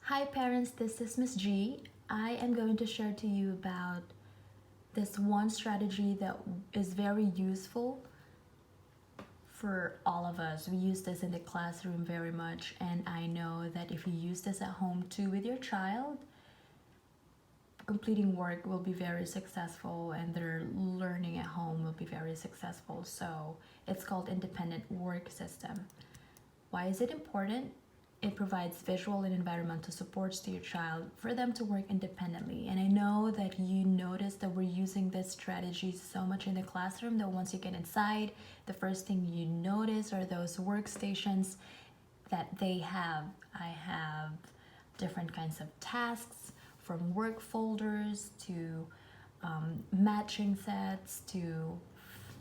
Hi parents, this is Miss G. I am going to share to you about this one strategy that is very useful for all of us. We use this in the classroom very much, and I know that if you use this at home too with your child, completing work will be very successful and their learning at home will be very successful. So it's called independent work system. Why is it important? It provides visual and environmental supports to your child for them to work independently. And I know that you notice that we're using this strategy so much in the classroom that once you get inside, the first thing you notice are those workstations that they have. I have different kinds of tasks from work folders to matching sets to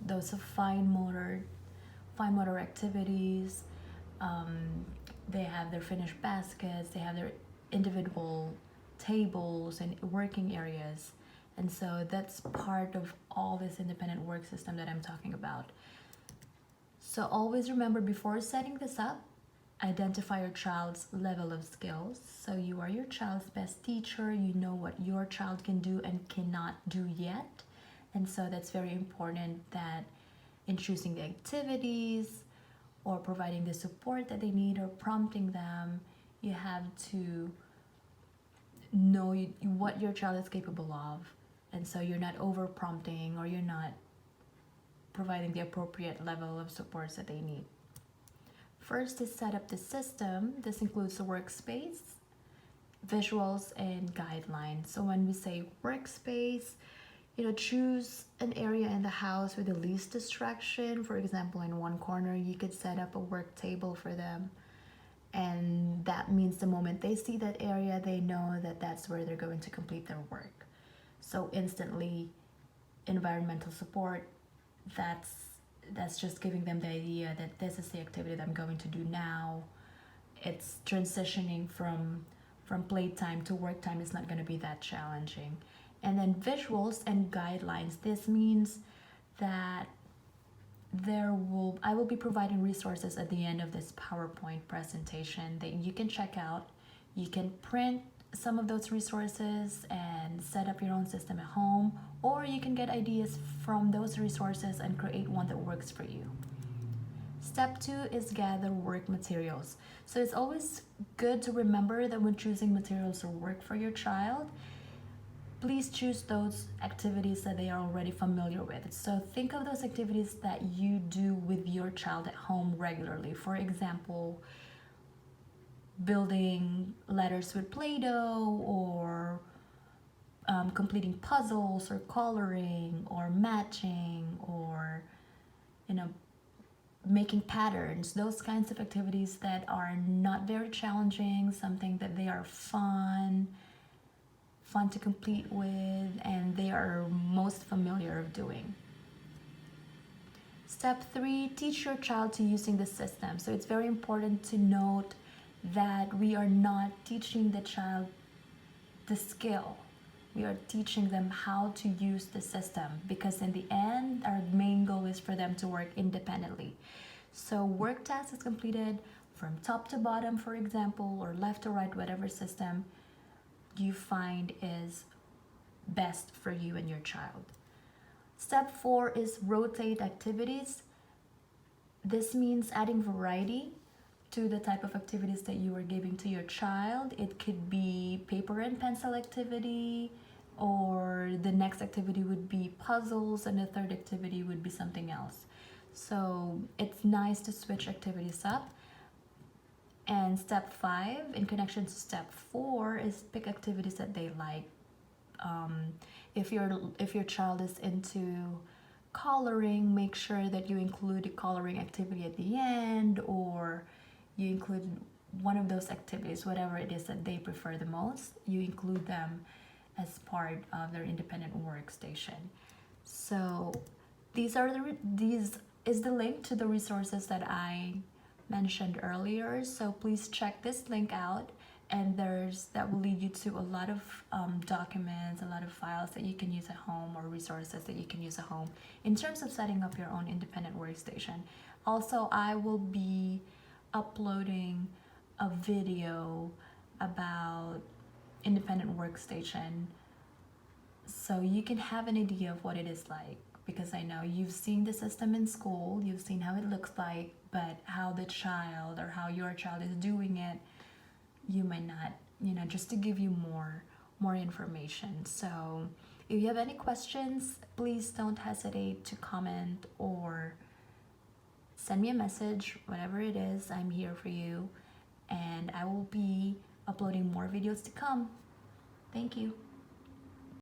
those of fine motor activities. They have their finished baskets, they have their individual tables and working areas. And so that's part of all this independent work system that I'm talking about. So always remember, before setting this up, identify your child's level of skills. So you are your child's best teacher. You know what your child can do and cannot do yet. And so that's very important that in choosing the activities or providing the support that they need or prompting them, you have to know what your child is capable of. And so you're not over prompting or you're not providing the appropriate level of supports that they need. First is set up the system. This includes the workspace, visuals, and guidelines. So when we say workspace, choose an area in the house with the least distraction. For example, in one corner, you could set up a work table for them. And that means the moment they see that area, they know that that's where they're going to complete their work. So instantly, environmental support, that's just giving them the idea that this is the activity that I'm going to do now. It's transitioning from playtime to work time is not going to be that challenging. And then visuals and guidelines. This means that I will be providing resources at the end of this PowerPoint presentation that you can check out. You can print some of those resources and set up your own system at home, or you can get ideas from those resources and create one that works for you. Step 2 is gather work materials. So it's always good to remember that when choosing materials or work for your child, please choose those activities that they are already familiar with. So think of those activities that you do with your child at home regularly. For example, building letters with Play-Doh, or completing puzzles, or coloring, or matching, or making patterns. Those kinds of activities that are not very challenging, something that they are fun to complete with, and they are most familiar of doing. Step 3, teach your child to using the system. So it's very important to note that we are not teaching the child the skill. We are teaching them how to use the system, because in the end, our main goal is for them to work independently. So work task is completed from top to bottom, for example, or left to right, whatever system you find is best for you and your child. Step 4 is rotate activities. This means adding variety to the type of activities that you are giving to your child. It could be paper and pencil activity, or the next activity would be puzzles, and the third activity would be something else. So it's nice to switch activities up. And step 5, in connection to step 4, is pick activities that they like. If your child is into coloring, make sure that you include a coloring activity at the end, or you include one of those activities, whatever it is that they prefer the most. You include them as part of their independent workstation. So these is the link to the resources that I mentioned earlier. So please check this link out, and that will lead you to a lot of documents, a lot of files that you can use at home, or resources that you can use at home in terms of setting up your own independent workstation. Also, I will be uploading a video about independent workstation so you can have an idea of what it is like, because I know you've seen the system in school, you've seen how it looks like, but how the child or how your child is doing it, you might not, just to give you more information. So if you have any questions, please don't hesitate to comment or send me a message, whatever it is. I'm here for you, and I will be uploading more videos to come. Thank you.